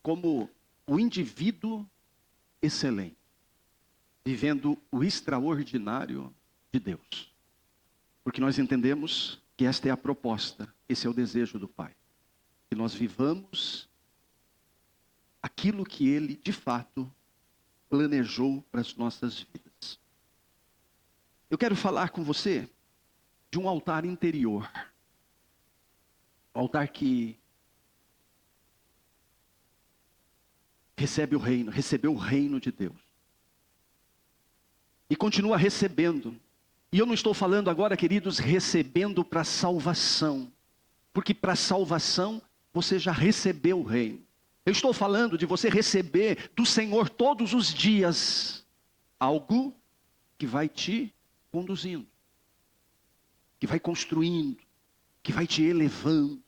como o indivíduo excelente, vivendo o extraordinário de Deus. Porque nós entendemos que esta é a proposta, esse é o desejo do Pai. Que nós vivamos aquilo que Ele, de fato, planejou para as nossas vidas. Eu quero falar com você de um altar interior. Um altar que recebeu o reino de Deus. E continua recebendo. E eu não estou falando agora, queridos, recebendo para salvação. Porque para salvação você já recebeu o reino. Eu estou falando de você receber do Senhor todos os dias algo que vai te conduzindo, que vai construindo, que vai te elevando,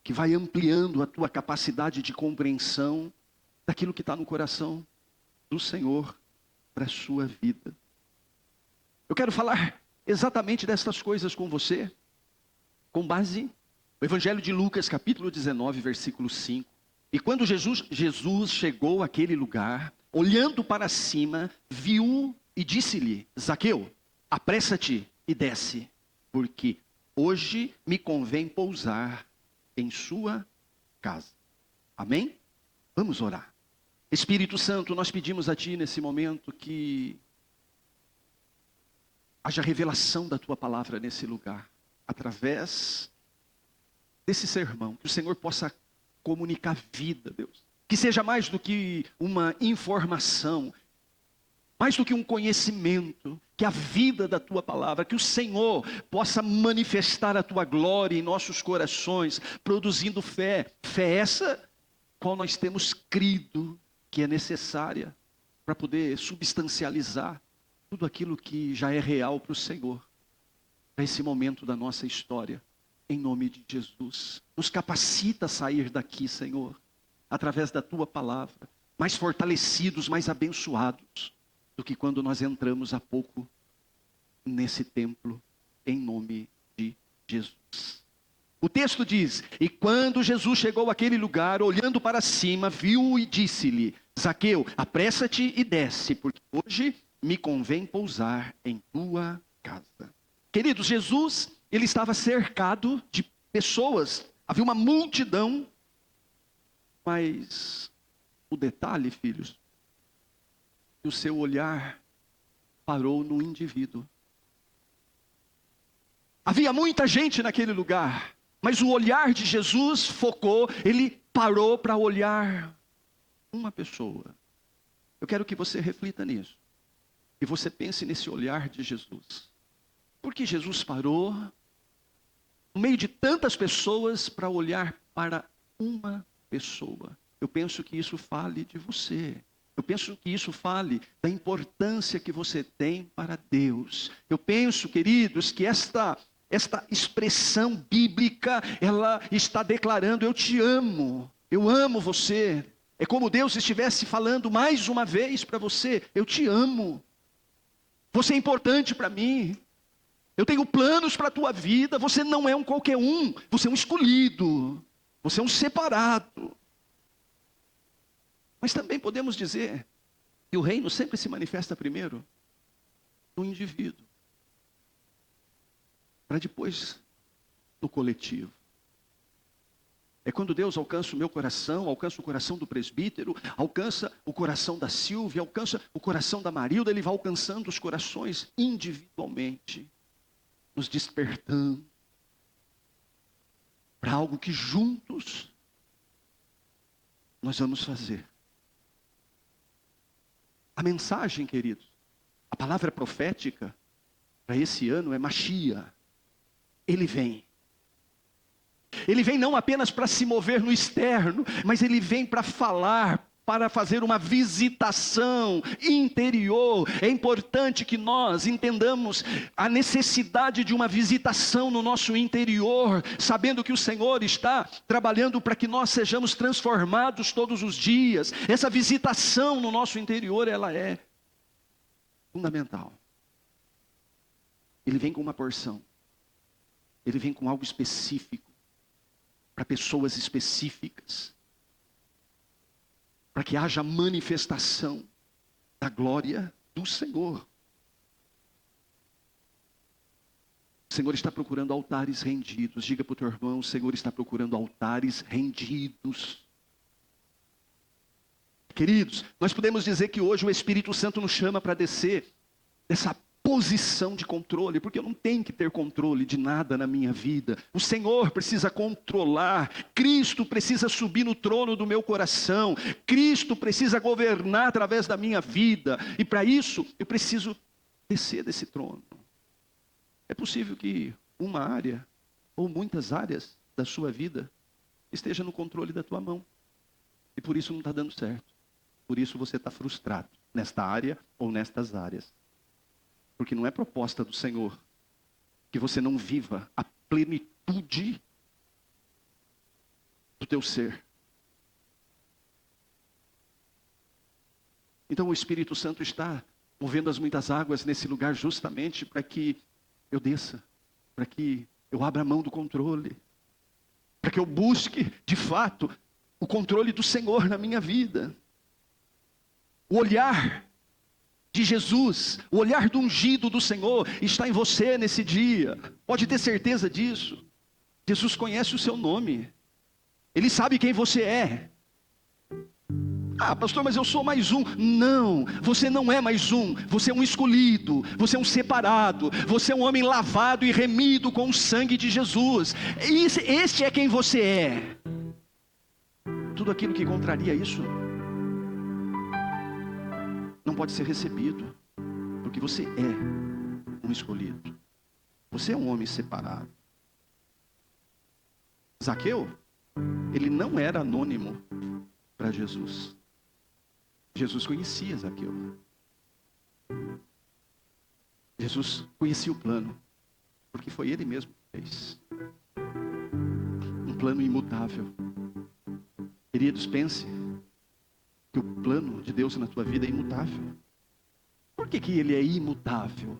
que vai ampliando a tua capacidade de compreensão daquilo que está no coração do Senhor para a sua vida. Eu quero falar exatamente dessas coisas com você, com base no Evangelho de Lucas, capítulo 19, versículo 5. E quando Jesus chegou àquele lugar, olhando para cima, viu e disse-lhe: Zaqueu, apressa-te e desce, porque hoje me convém pousar em sua casa. Amém? Vamos orar. Espírito Santo, nós pedimos a Ti nesse momento que haja revelação da Tua palavra nesse lugar, através desse sermão, que o Senhor possa comunicar vida, Deus. Que seja mais do que uma informação, mais do que um conhecimento, que a vida da Tua palavra, que o Senhor possa manifestar a Tua glória em nossos corações, produzindo fé. Fé essa qual nós temos crido que é necessária para poder substancializar tudo aquilo que já é real para o Senhor, para esse momento da nossa história. Em nome de Jesus, nos capacita a sair daqui, Senhor, através da Tua palavra, mais fortalecidos, mais abençoados, do que quando nós entramos há pouco nesse templo, em nome de Jesus. O texto diz: e quando Jesus chegou àquele lugar, olhando para cima, viu e disse-lhe: Zaqueu, apressa-te e desce, porque hoje me convém pousar em tua casa. Queridos, Jesus, ele estava cercado de pessoas, havia uma multidão, mas o detalhe, filhos, que o seu olhar parou no indivíduo. Havia muita gente naquele lugar, mas o olhar de Jesus focou, ele parou para olhar uma pessoa. Eu quero que você reflita nisso, e você pense nesse olhar de Jesus. Por que Jesus parou no meio de tantas pessoas para olhar para uma pessoa? Eu penso que isso fale de você. Eu penso que isso fale da importância que você tem para Deus. Eu penso, queridos, que esta expressão bíblica, ela está declarando: eu te amo, eu amo você. É como Deus estivesse falando mais uma vez para você: eu te amo, você é importante para mim. Eu tenho planos para a tua vida, você não é um qualquer um, você é um escolhido, você é um separado. Mas também podemos dizer que o reino sempre se manifesta primeiro no indivíduo, para depois no coletivo. É quando Deus alcança o meu coração, alcança o coração do presbítero, alcança o coração da Silvia, alcança o coração da Marilda, Ele vai alcançando os corações individualmente, nos despertando para algo que juntos nós vamos fazer. A mensagem, queridos, a palavra profética para esse ano é Machia. Ele vem. Ele vem não apenas para se mover no externo, mas Ele vem para falar, para fazer uma visitação interior. É importante que nós entendamos a necessidade de uma visitação no nosso interior, sabendo que o Senhor está trabalhando para que nós sejamos transformados todos os dias. Essa visitação no nosso interior, ela é fundamental. Ele vem com uma porção, Ele vem com algo específico, para pessoas específicas. para que haja manifestação da glória do Senhor. O Senhor está procurando altares rendidos. Diga para o teu irmão: o Senhor está procurando altares rendidos. Queridos, nós podemos dizer que hoje o Espírito Santo nos chama para descer dessa posição de controle, porque eu não tenho que ter controle de nada na minha vida. O Senhor precisa controlar. Cristo precisa subir no trono do meu coração. Cristo precisa governar através da minha vida. E para isso, eu preciso descer desse trono. É possível que uma área, ou muitas áreas da sua vida, esteja no controle da tua mão. E por isso não está dando certo. Por isso você está frustrado nesta área ou nestas áreas. Porque não é proposta do Senhor que você não viva a plenitude do teu ser. Então o Espírito Santo está movendo as muitas águas nesse lugar justamente para que eu desça, para que eu abra a mão do controle, para que eu busque de fato o controle do Senhor na minha vida. O olhar de Jesus, o olhar do ungido do Senhor está em você nesse dia. Pode ter certeza disso. Jesus conhece o seu nome. Ele sabe quem você é. Ah, pastor, mas eu sou mais um. Não, você não é mais um. Você é um escolhido, você é um separado, você é um homem lavado e remido com o sangue de Jesus. Este é quem você é. Tudo aquilo que contraria isso não pode ser recebido, porque você é um escolhido. Você é um homem separado. Zaqueu, ele não era anônimo para Jesus. Jesus conhecia Zaqueu. Jesus conhecia o plano, porque foi ele mesmo que fez. Um plano imutável. Queridos, pense que o plano de Deus na tua vida é imutável. Por que ele é imutável?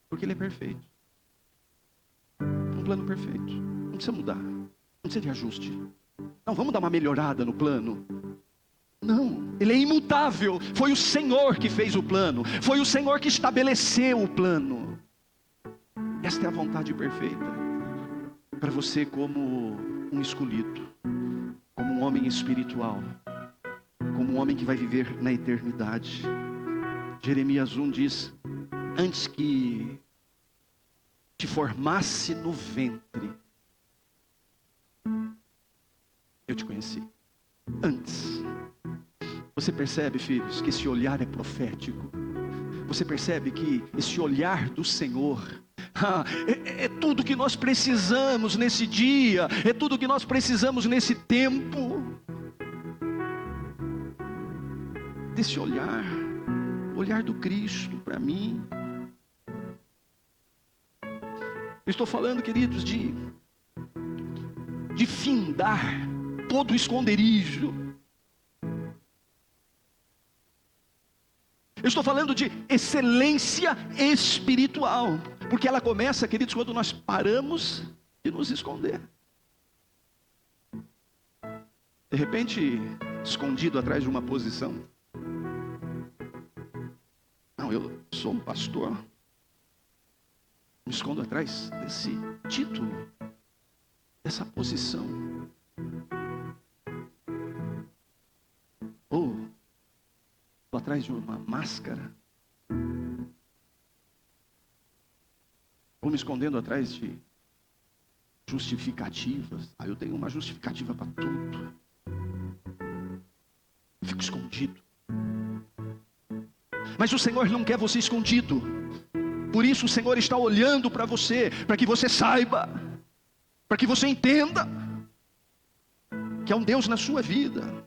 Porque ele é perfeito. Um plano perfeito. Não precisa mudar. Não precisa de ajuste. Não, vamos dar uma melhorada no plano. Não, ele é imutável. Foi o Senhor que fez o plano. Foi o Senhor que estabeleceu o plano. Esta é a vontade perfeita para você como um escolhido, como um homem espiritual, como um homem que vai viver na eternidade. Jeremias 1 diz: antes que te formasse no ventre, eu te conheci. Antes. Você percebe, filhos, que esse olhar é profético? Você percebe que esse olhar do Senhor é tudo que nós precisamos nesse dia, é tudo que nós precisamos nesse tempo. Desse olhar, o olhar do Cristo para mim. Eu estou falando, queridos, de findar todo o esconderijo. Eu estou falando de excelência espiritual, porque ela começa, queridos, quando nós paramos de nos esconder. De repente, escondido atrás de uma posição. Não, eu sou um pastor. Me escondo atrás desse título, dessa posição. Ou estou atrás de uma máscara. Ou me escondendo atrás de justificativas. Eu tenho uma justificativa para tudo. Fico escondido. Mas o Senhor não quer você escondido. Por isso o Senhor está olhando para você, para que você saiba, para que você entenda que há um Deus na sua vida,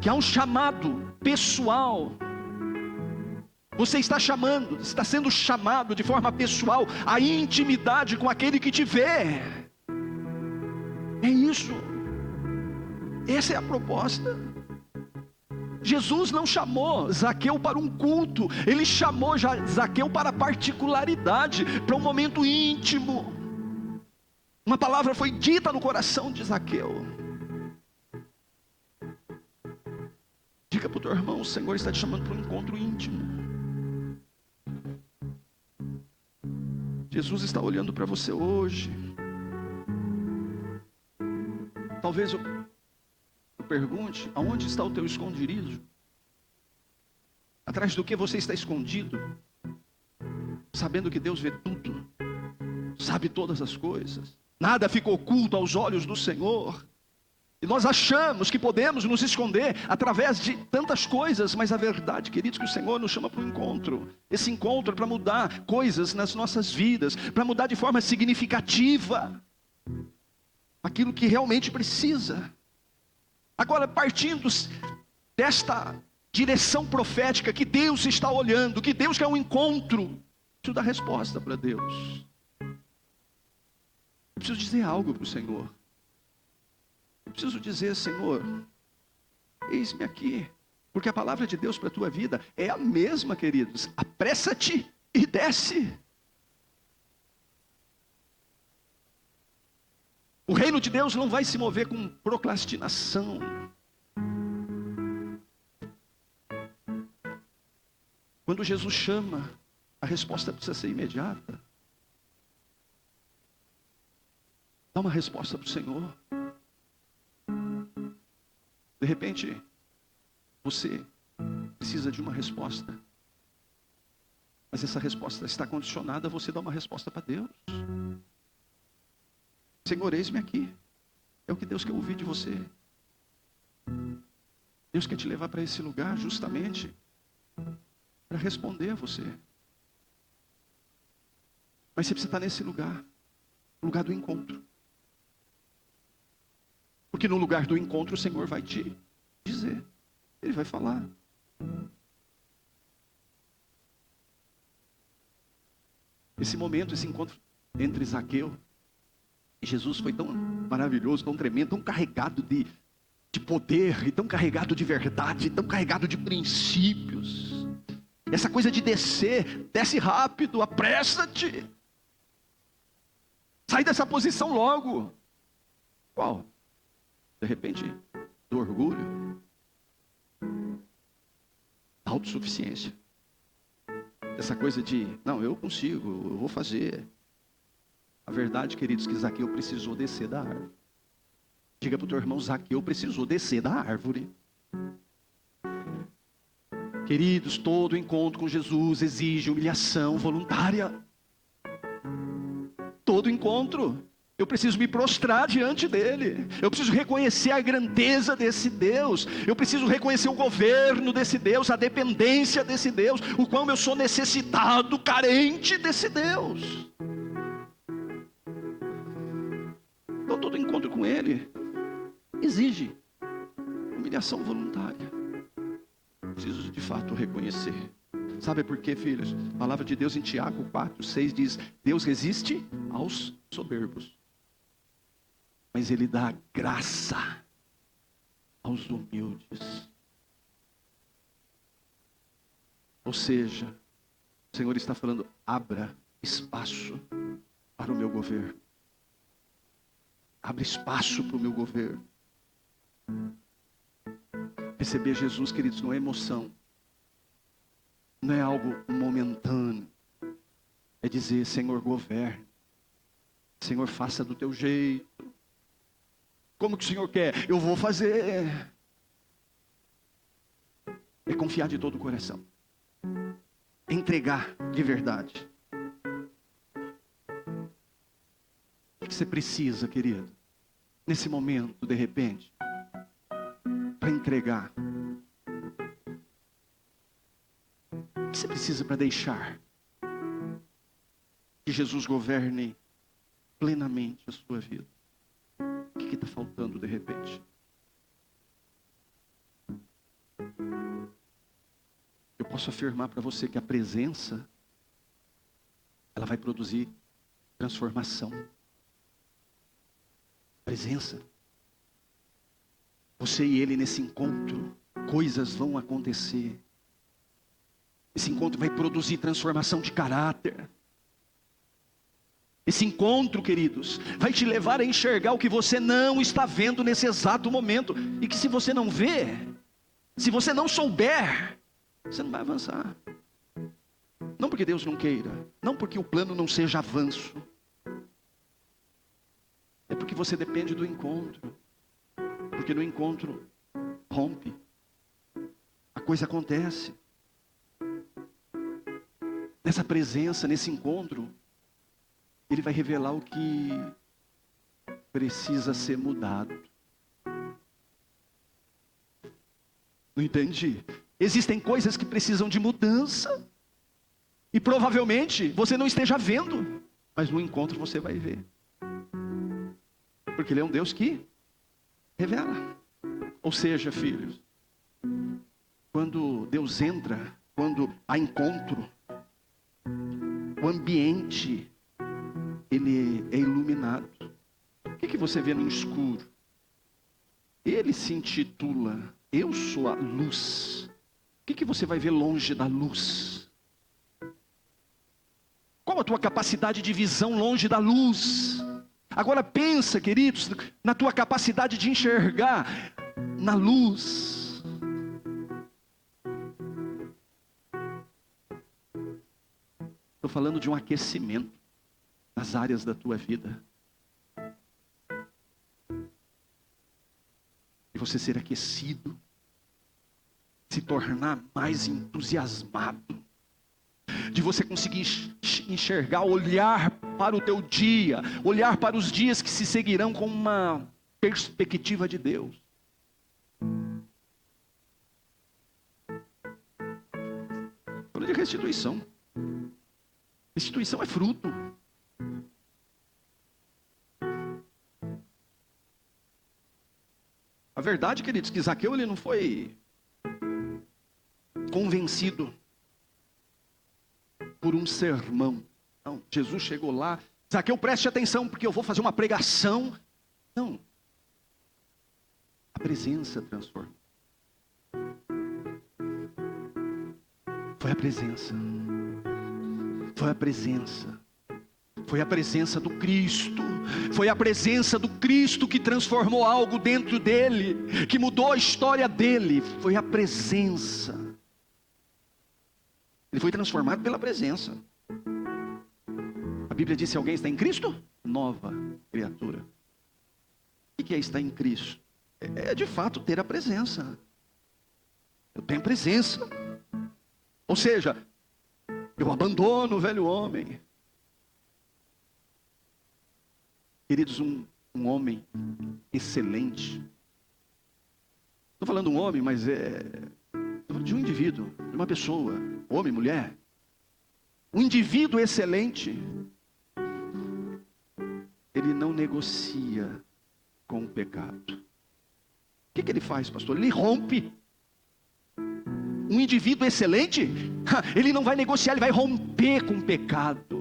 que há um chamado pessoal. Você está sendo chamado de forma pessoal à intimidade com aquele que te vê. É isso. Essa é a proposta. Jesus não chamou Zaqueu para um culto, ele chamou Zaqueu para particularidade, para um momento íntimo. Uma palavra foi dita no coração de Zaqueu. Diga para o teu irmão: o Senhor está te chamando para um encontro íntimo. Jesus está olhando para você hoje. Talvez eu pergunte: aonde está o teu esconderijo? Atrás do que você está escondido? Sabendo que Deus vê tudo, sabe todas as coisas, nada fica oculto aos olhos do Senhor. E nós achamos que podemos nos esconder através de tantas coisas, mas a verdade, queridos, que o Senhor nos chama para um encontro. Esse encontro é para mudar coisas nas nossas vidas, para mudar de forma significativa aquilo que realmente precisa. Agora, partindo desta direção profética que Deus está olhando, que Deus quer um encontro, preciso dar resposta para Deus. Eu preciso dizer algo para o Senhor. Eu preciso dizer: Senhor, eis-me aqui. Porque a palavra de Deus para a tua vida é a mesma, queridos. Apressa-te e desce. O reino de Deus não vai se mover com procrastinação. Quando Jesus chama, a resposta precisa ser imediata. Dá uma resposta para o Senhor. De repente, você precisa de uma resposta, mas essa resposta está condicionada a você dar uma resposta para Deus. Senhor, eis-me aqui. É o que Deus quer ouvir de você. Deus quer te levar para esse lugar justamente para responder a você. Mas você precisa estar nesse lugar, o lugar do encontro. Porque no lugar do encontro o Senhor vai te dizer, Ele vai falar. Esse momento, esse encontro entre Zaqueu e Jesus foi tão maravilhoso, tão tremendo, tão carregado de poder, e tão carregado de verdade, tão carregado de princípios. Essa coisa de descer, desce rápido, apressa-te. Sai dessa posição logo. Qual? De repente, do orgulho, da autossuficiência. Essa coisa de, não, eu consigo, eu vou fazer. A verdade, queridos, que Zaqueu precisou descer da árvore. Diga para o teu irmão: Zaqueu precisou descer da árvore. Queridos, todo encontro com Jesus exige humilhação voluntária. Todo encontro. Eu preciso me prostrar diante dele. Eu preciso reconhecer a grandeza desse Deus. Eu preciso reconhecer o governo desse Deus, a dependência desse Deus, o quão eu sou necessitado, carente desse Deus. Então todo encontro com ele exige humilhação voluntária. Preciso de fato reconhecer. Sabe por quê, filhos? A palavra de Deus em Tiago 4:6 diz: Deus resiste aos soberbos, mas Ele dá graça aos humildes. Ou seja, o Senhor está falando: abra espaço para o meu governo. Abra espaço para o meu governo. Receber Jesus, queridos, não é emoção. Não é algo momentâneo. É dizer: Senhor, governe. Senhor, faça do teu jeito. Como que o Senhor quer? Eu vou fazer. É confiar de todo o coração. Entregar de verdade. O que você precisa, querido? Nesse momento, de repente, para entregar. O que você precisa para deixar que Jesus governe plenamente a sua vida? O que está faltando de repente? Eu posso afirmar para você que a presença, ela vai produzir transformação. Presença. Você e ele nesse encontro, coisas vão acontecer. Esse encontro vai produzir transformação de caráter. Esse encontro, queridos, vai te levar a enxergar o que você não está vendo nesse exato momento. E que se você não vê, Se você não souber, você não vai avançar. Não porque Deus não queira, não porque o plano não seja avanço. É porque você depende do encontro. Porque no encontro rompe. A coisa acontece. Nessa presença, nesse encontro, Ele vai revelar o que precisa ser mudado. Não entendi? Existem coisas que precisam de mudança. E provavelmente você não esteja vendo. Mas no encontro você vai ver. Porque Ele é um Deus que revela. Ou seja, filhos, quando Deus entra, quando há encontro, o ambiente, ele é iluminado. O que você vê no escuro? Ele se intitula, eu sou a luz. O que você vai ver longe da luz? Qual a tua capacidade de visão longe da luz? Agora pensa, queridos, na tua capacidade de enxergar na luz. Estou falando de um aquecimento nas áreas da tua vida. De você ser aquecido, se tornar mais entusiasmado, de você conseguir enxergar, olhar para o teu dia, olhar para os dias que se seguirão com uma perspectiva de Deus. Falando de restituição. Restituição é fruto. A verdade, queridos, que Zaqueu ele não foi convencido por um sermão. Não, Jesus chegou lá, Zaqueu, preste atenção, porque eu vou fazer uma pregação. Não. A presença transforma. Foi a presença. Foi a presença. Foi a presença do Cristo. Foi a presença do Cristo que transformou algo dentro dele, que mudou a história dele. Foi a presença. Ele foi transformado pela presença. A Bíblia diz: se alguém está em Cristo, nova criatura. O que é estar em Cristo? É de fato ter a presença. Eu tenho presença. Ou seja, eu abandono o velho homem. Queridos, um homem excelente. Estou falando um homem, mas estou falando de um indivíduo, de uma pessoa, homem, mulher. Um indivíduo excelente, ele não negocia com o pecado. O que ele faz, pastor? Ele rompe. Um indivíduo excelente, ele não vai negociar, ele vai romper com o pecado.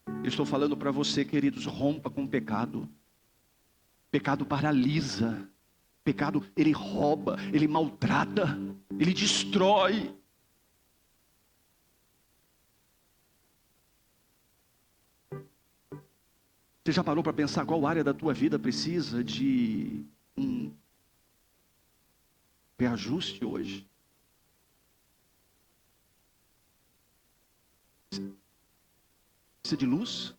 Eu estou falando para você, queridos, rompa com o pecado. Pecado paralisa. Pecado, ele rouba, ele maltrata, ele destrói. Você já parou para pensar qual área da tua vida precisa de um reajuste hoje? Precisa de luz?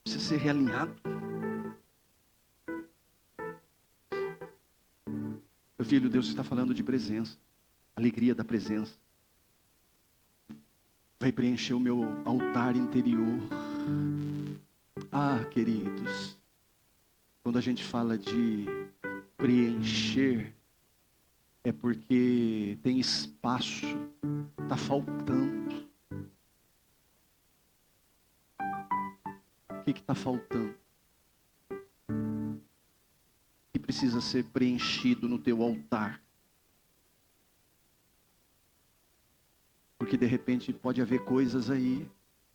Precisa ser realinhado? Meu filho, Deus está falando de presença, alegria da presença. Vai preencher o meu altar interior. Ah, queridos, quando a gente fala de preencher, é porque tem espaço, está faltando. O que está faltando? Que precisa ser preenchido no teu altar. Porque de repente pode haver coisas aí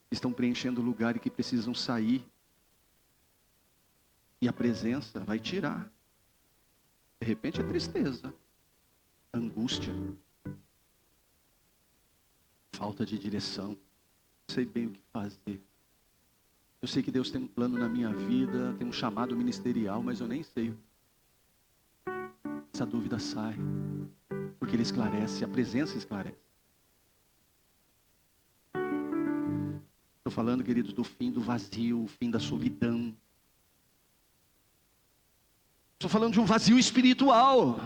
que estão preenchendo o lugar e que precisam sair. E a presença vai tirar. De repente é tristeza, angústia, falta de direção. Não sei bem o que fazer. Eu sei que Deus tem um plano na minha vida, tem um chamado ministerial, mas eu nem sei. essa dúvida sai. Porque ele esclarece, a presença esclarece. Estou falando, queridos, do fim do vazio, o fim da solidão. Estou falando de um vazio espiritual.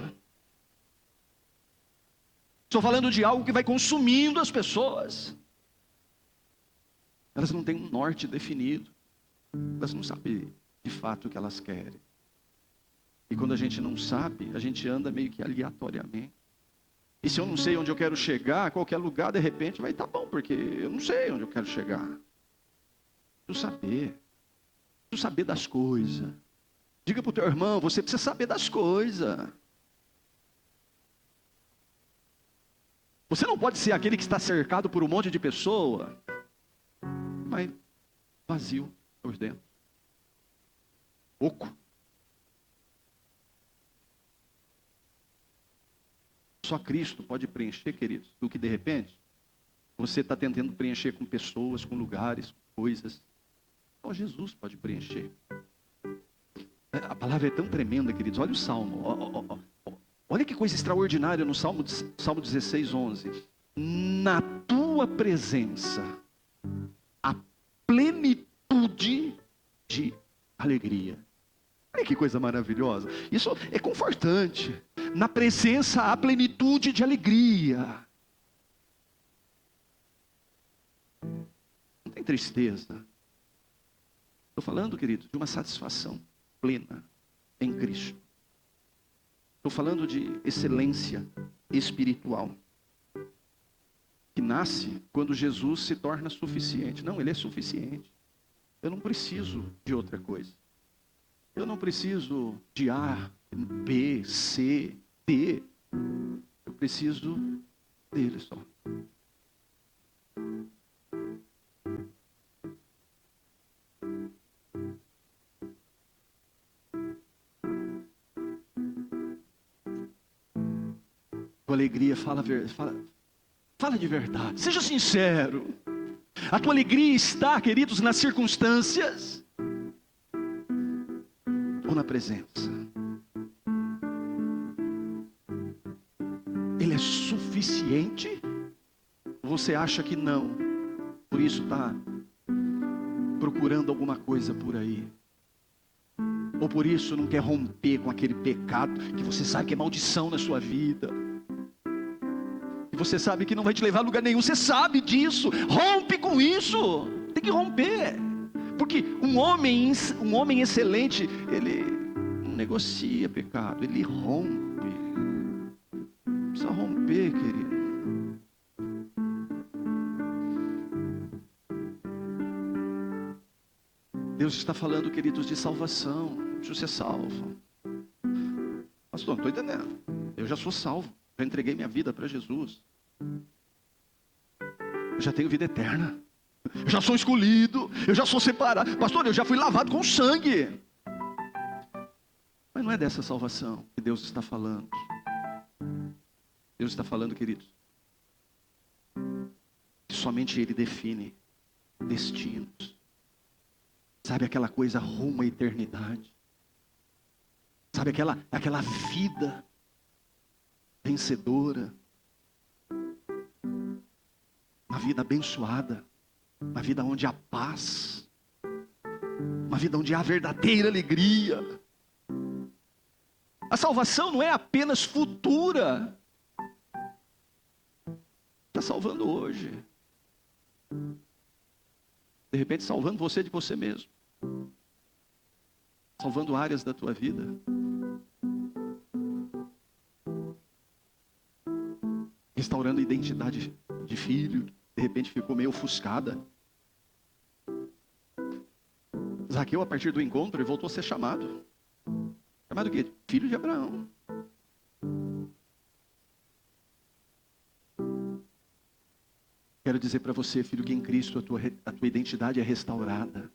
Estou falando de algo que vai consumindo as pessoas. Elas não têm um norte definido. Elas não sabem de fato o que elas querem. E quando a gente não sabe, a gente anda meio que aleatoriamente. E se eu não sei onde eu quero chegar, qualquer lugar de repente vai estar bom, porque eu não sei onde eu quero chegar. Preciso saber das coisas. Diga para o teu irmão, você precisa saber das coisas. Você não pode ser aquele que está cercado por um monte de pessoa, mas vazio por dentro. Oco. Só Cristo pode preencher, queridos, do que de repente você está tentando preencher com pessoas, com lugares, com coisas. Só Jesus pode preencher. A palavra é tão tremenda, queridos. Olha o Salmo. Olha que coisa extraordinária no Salmo 16, 11. Na tua presença, a plenitude de alegria. Olha que coisa maravilhosa. Isso é confortante. Na presença, a plenitude de alegria. Não tem tristeza. Estou falando, querido, de uma satisfação plena em Cristo. Estou falando de excelência espiritual, que nasce quando Jesus se torna suficiente. Não, Ele é suficiente. Eu não preciso de outra coisa. Eu não preciso de A, B, C, D. Eu preciso dele só. Tua alegria fala de verdade. Seja sincero. A tua alegria está, queridos, nas circunstâncias ou na presença? Ele é suficiente? Você acha que não? Por isso está procurando alguma coisa por aí. Ou por isso não quer romper com aquele pecado que você sabe que é maldição na sua vida. Você sabe que não vai te levar a lugar nenhum. Você sabe disso. Rompe com isso. Tem que romper. Porque um homem excelente, ele não negocia pecado. Ele rompe. Precisa romper, querido. Deus está falando, queridos, de salvação. Preciso ser salvo. Pastor, não estou entendendo. Eu já sou salvo. Já entreguei minha vida para Jesus. Eu já tenho vida eterna. Eu já sou escolhido. Eu já sou separado. Pastor, eu já fui lavado com sangue. Mas não é dessa salvação que Deus está falando. Deus está falando, queridos, que somente Ele define destinos. Sabe aquela coisa rumo à eternidade? Sabe aquela vida vencedora? Uma vida abençoada, uma vida onde há paz, uma vida onde há verdadeira alegria. A salvação não é apenas futura, está salvando hoje, de repente salvando você de você mesmo, salvando áreas da tua vida, restaurando a identidade de filho. De repente ficou meio ofuscada. Zaqueu, a partir do encontro, ele voltou a ser chamado. Chamado o quê? Filho de Abraão. Quero dizer para você, filho, que em Cristo a tua identidade é restaurada.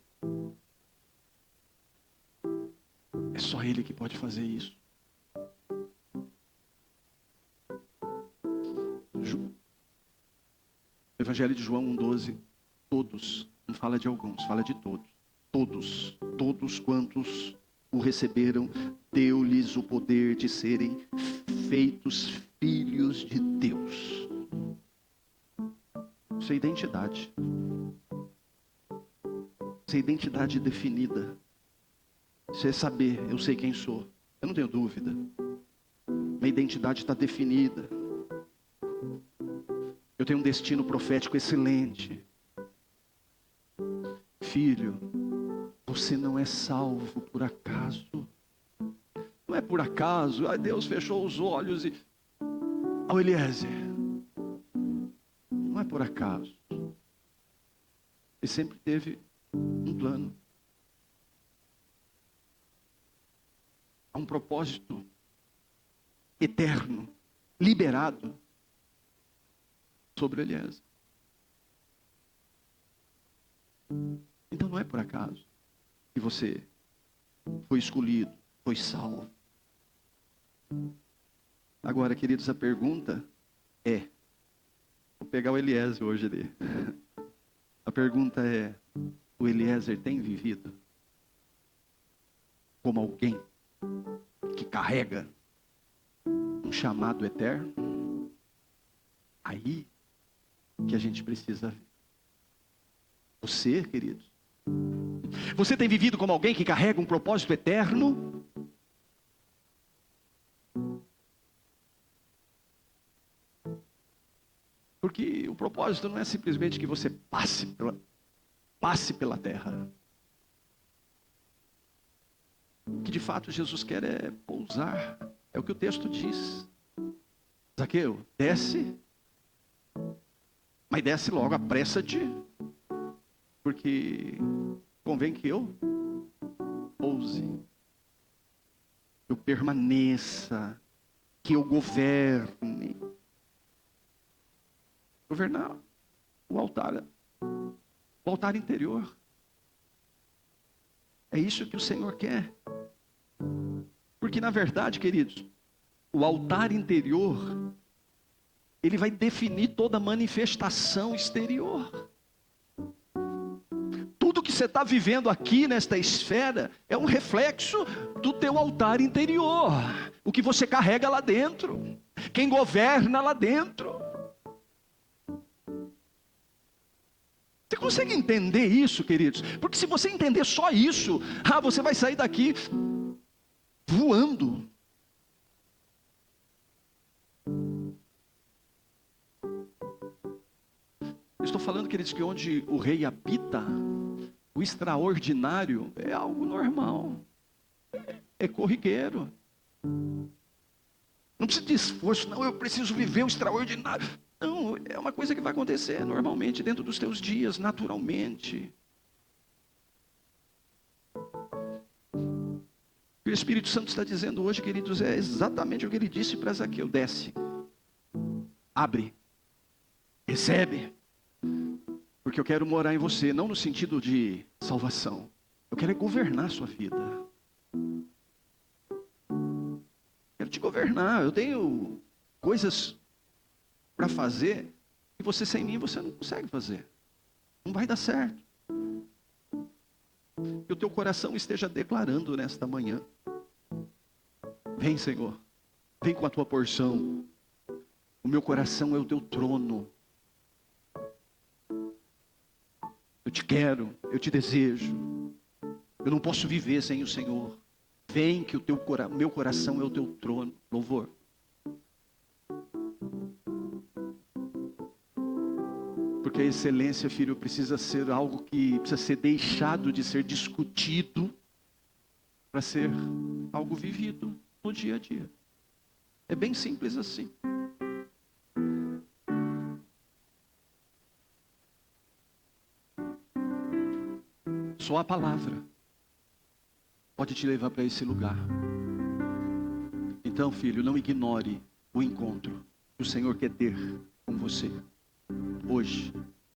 É só Ele que pode fazer isso. Evangelho de João 1,12, todos, não fala de alguns, fala de todos. Todos quantos o receberam, deu-lhes o poder de serem feitos filhos de Deus. Isso é identidade. Isso é identidade definida. Isso é saber, eu sei quem sou. Eu não tenho dúvida. Minha identidade está definida. Eu tenho um destino profético excelente. Filho, você não é salvo por acaso. Não é por acaso. Ai, Deus fechou os olhos e... Ao Eliezer. Não é por acaso. Ele sempre teve um plano. Há um propósito eterno, liberado sobre Eliezer. Então não é por acaso que você foi escolhido, foi salvo. Agora, queridos, a pergunta é, vou pegar o Eliezer hoje ali. A pergunta é, o Eliezer tem vivido como alguém que carrega um chamado eterno? Aí que a gente precisa ver. Você, queridos, você tem vivido como alguém que carrega um propósito eterno? Porque o propósito não é simplesmente que você passe pela terra. O que de fato Jesus quer é pousar. É o que o texto diz. Zaqueu, desce. Mas desce logo, apressa-te. Porque convém que eu pouse. Que eu permaneça. Que eu governe. Governar o altar interior. É isso que o Senhor quer. Porque na verdade, queridos, o altar interior, ele vai definir toda a manifestação exterior. Tudo que você está vivendo aqui nesta esfera é um reflexo do teu altar interior. O que você carrega lá dentro. Quem governa lá dentro. Você consegue entender isso, queridos? Porque se você entender só isso, você vai sair daqui voando. Eu estou falando, queridos, que onde o rei habita, o extraordinário é algo normal. É corriqueiro. Não precisa de esforço, não, eu preciso viver o extraordinário. Não, é uma coisa que vai acontecer normalmente, dentro dos teus dias, naturalmente. O que o Espírito Santo está dizendo hoje, queridos, é exatamente o que ele disse para Zaqueu. Desce, abre, recebe, porque eu quero morar em você, não no sentido de salvação. Eu quero governar a sua vida. Quero te governar, eu tenho coisas para fazer, e você sem mim, você não consegue fazer. Não vai dar certo. Que o teu coração esteja declarando nesta manhã. Vem, Senhor. Vem com a tua porção. O meu coração é o teu trono. Eu te quero, eu te desejo. Eu não posso viver sem o Senhor. Vem que o meu coração é o teu trono. Louvor. Porque a excelência, filho, precisa ser algo que precisa ser deixado de ser discutido para ser algo vivido no dia a dia. É bem simples assim. Só a palavra pode te levar para esse lugar. Então, filho, não ignore o encontro que o Senhor quer ter com você hoje,